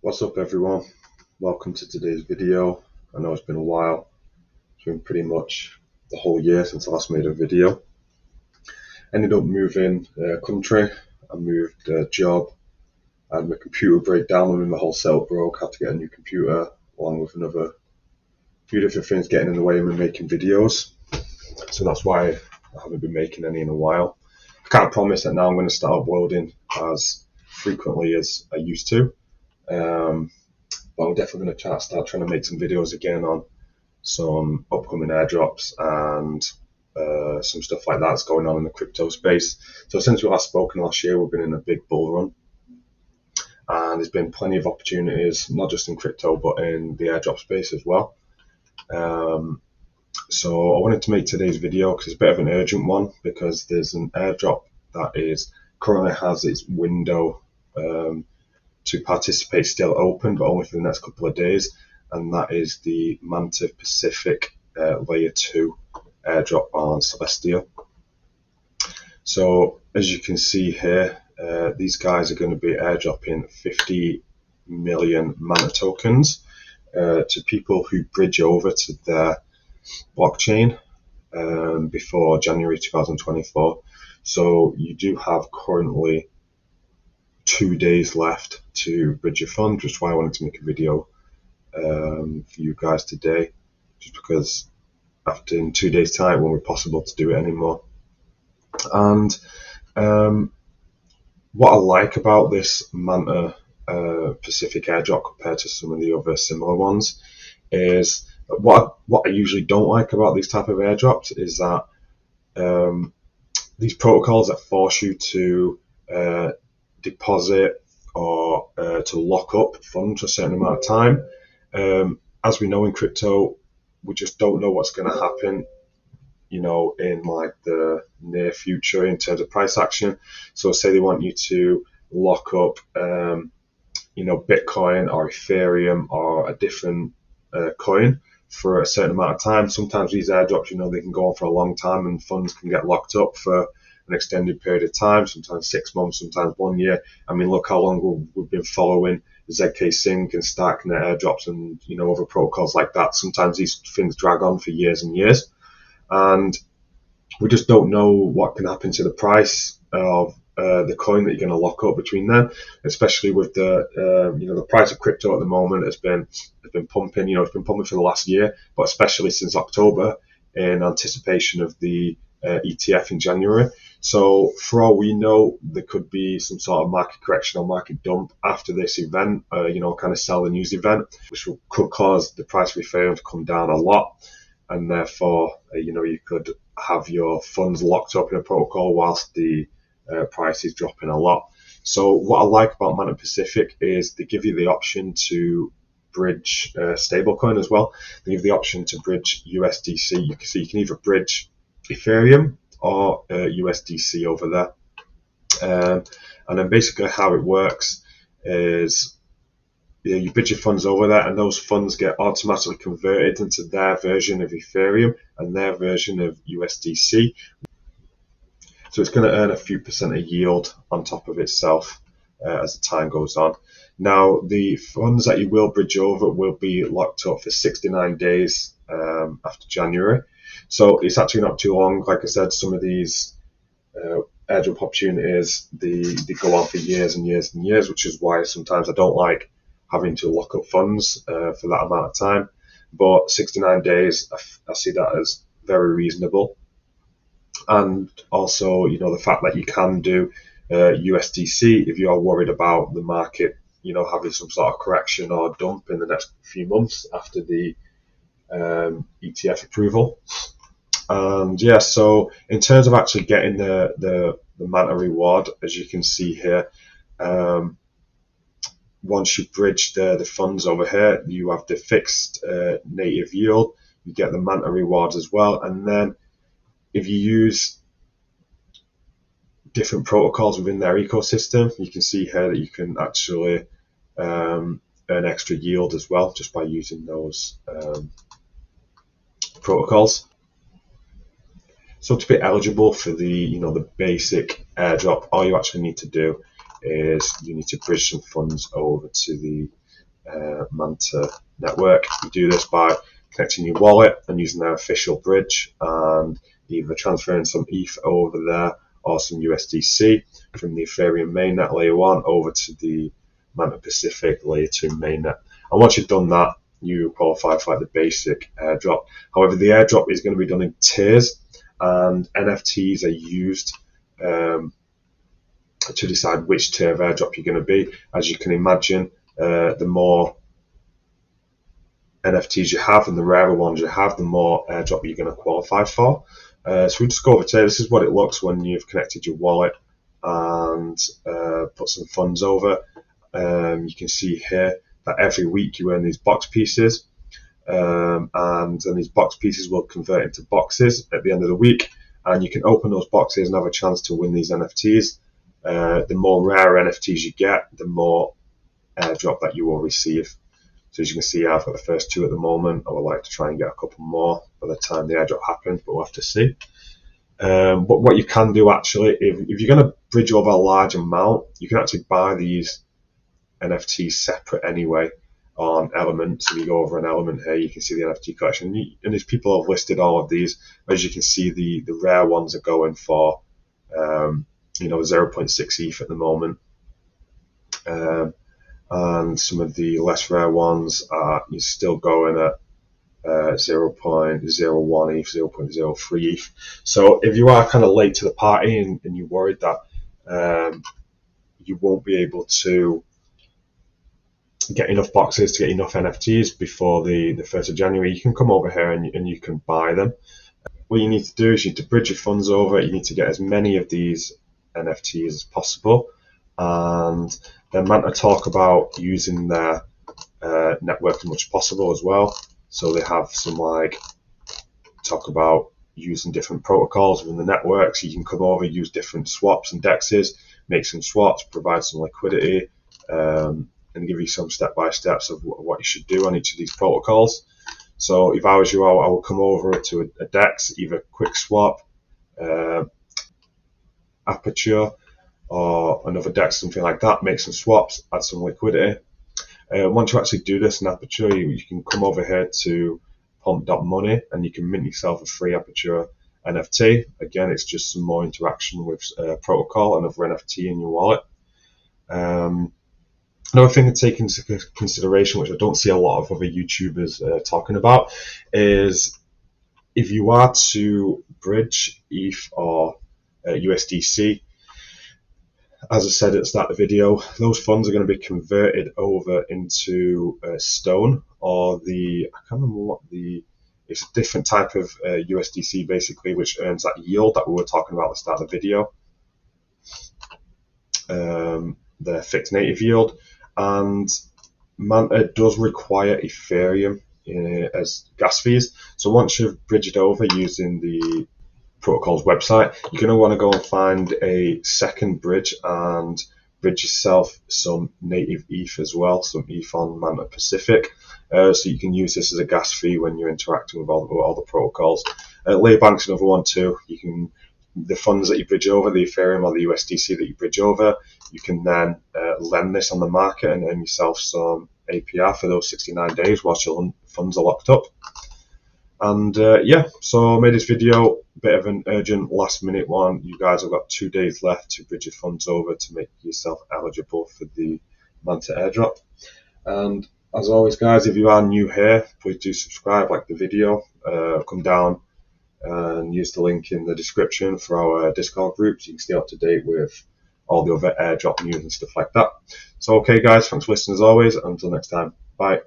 What's up everyone, welcome to today's video. I know it's been a while, it's been pretty much the whole year since I last made a video. Ended up moving country, I moved job, I had my computer break down, and my whole setup broke, had to get a new computer along with another few different things getting in the way of me making videos. So that's why I haven't been making any in a while. I can't promise that now I'm going to start uploading as frequently as I used to. But I'm definitely going to start trying to make some videos again on some upcoming airdrops and some stuff like that's going on in the crypto space. So since we last spoken last year, we've been in a big bull run, and there's been plenty of opportunities, not just in crypto but in the airdrop space as well. So I wanted to make today's video because it's a bit of an urgent one, because there's an airdrop that is currently has its window to participate still open, but only for the next couple of days, and that is the Manta Pacific Layer 2 airdrop on Celestial. So as you can see here, these guys are going to be airdropping 50 million Manta tokens to people who bridge over to their blockchain before January 2024. So you do have currently 2 days left to bridge your fund, which is why I wanted to make a video for you guys today, just because after in 2 days time it won't be possible to do it anymore. And what I like about this Manta Pacific airdrop compared to some of the other similar ones is what I usually don't like about these type of airdrops is that these protocols that force you to deposit or to lock up funds for a certain amount of time. As we know in crypto, we just don't know what's going to happen, you know, in like the near future in terms of price action. So say they want you to lock up, you know, Bitcoin or Ethereum or a different coin for a certain amount of time. Sometimes these airdrops, you know, they can go on for a long time and funds can get locked up for an extended period of time, sometimes 6 months, sometimes 1 year. I mean, look how long we've been following ZK Sync and Starknet airdrops and, you know, other protocols like that. Sometimes these things drag on for years and years, and we just don't know what can happen to the price of the coin that you're going to lock up between them, especially with the you know, the price of crypto at the moment has been pumping. You know, it's been pumping for the last year, but especially since October in anticipation of the ETF in January. So for all we know, there could be some sort of market correction or market dump after this event, you know, kind of sell the news event, which could cause the price of Ethereum to come down a lot, and therefore, you know, you could have your funds locked up in a protocol whilst the price is dropping a lot. So what I like about Manta Pacific is they give you the option to bridge stablecoin as well. They give the option to bridge USDC. You can either bridge Ethereum or USDC over there. And then basically how it works is, you bridge your funds over there, and those funds get automatically converted into their version of Ethereum and their version of USDC. So it's going to earn a few percent of yield on top of itself as the time goes on. Now, the funds that you will bridge over will be locked up for 69 days after January. So it's actually not too long. Like I said, some of these airdrop opportunities, they go on for years and years and years, which is why sometimes I don't like having to lock up funds for that amount of time. But 69 days, I see that as very reasonable. And also, you know, the fact that you can do USDC if you are worried about the market, you know, having some sort of correction or dump in the next few months after the ETF approval. And yeah, so in terms of actually getting the Manta reward, as you can see here, once you bridge the funds over here, you have the fixed native yield, you get the Manta rewards as well. And then if you use different protocols within their ecosystem, you can see here that you can actually earn extra yield as well just by using those protocols. So to be eligible for the, you know, the basic airdrop, all you actually need to do is you need to bridge some funds over to the Manta network. You do this by connecting your wallet and using their official bridge and either transferring some ETH over there or some USDC from the Ethereum mainnet layer 1 over to the Manta Pacific layer 2 mainnet. And once you've done that, you qualify for like the basic airdrop. However, the airdrop is going to be done in tiers, and NFTs are used to decide which tier of airdrop you're going to be. As you can imagine, the more NFTs you have and the rarer ones you have, the more airdrop you're going to qualify for. So we just go over to, this is what it looks when you've connected your wallet and put some funds over. You can see here that every week you earn these box pieces, and then these box pieces will convert into boxes at the end of the week, and you can open those boxes and have a chance to win these NFTs. The more rare NFTs you get, the more airdrop that you will receive. So as you can see, I've got the first 2 at the moment. I would like to try and get a couple more by the time the airdrop happens, but we'll have to see. But what you can do actually, if you're going to bridge over a large amount, you can actually buy these NFTs separate anyway on Element. So if you go over an Element here, you can see the NFT collection. And these people have listed all of these. As you can see, the rare ones are going for 0.6 ETH at the moment. And some of the less rare ones are still going at 0.01 ETH, 0.03 ETH. So if you are kind of late to the party and you're worried that you won't be able to get enough boxes to get enough NFTs before the 1st of January, you can come over here and you can buy them. What you need to do is you need to bridge your funds over. You need to get as many of these NFTs as possible. And then Manta talk about using their network as much as possible as well. So they have some talk about using different protocols within the network. So you can come over, use different swaps and dexes, make some swaps, provide some liquidity, and give you some step-by-steps of what you should do on each of these protocols. So if I was you, I would come over to a dex, either quick swap, Aperture, or another dex, something like that, make some swaps, add some liquidity. Once you actually do this in Aperture, you can come over here to pump.money and you can mint yourself a free Aperture NFT. Again, it's just some more interaction with protocol, another NFT in your wallet. Another thing to take into consideration, which I don't see a lot of other YouTubers talking about, is if you are to bridge ETH or USDC, as I said at the start of the video, those funds are going to be converted over into Stone, or I can't remember what it's a different type of USDC basically, which earns that yield that we were talking about at the start of the video, the fixed native yield. And Manta does require Ethereum as gas fees. So once you've bridged over using the protocol's website, you're going to want to go and find a second bridge and bridge yourself some native ETH as well, some ETH on Manta Pacific, so you can use this as a gas fee when you're interacting with all the protocols. Laybank's another one too. The funds that you bridge over, the Ethereum or the USDC that you bridge over, you can then lend this on the market and earn yourself some APR for those 69 days whilst your funds are locked up. And yeah, so I made this video, a bit of an urgent last minute one. You guys have got 2 days left to bridge your funds over to make yourself eligible for the Manta airdrop. And as always guys, if you are new here, please do subscribe, like the video, come down and use the link in the description for our Discord group so you can stay up to date with all the other airdrop news and stuff like that. So okay guys, thanks for listening as always, and until next time, bye.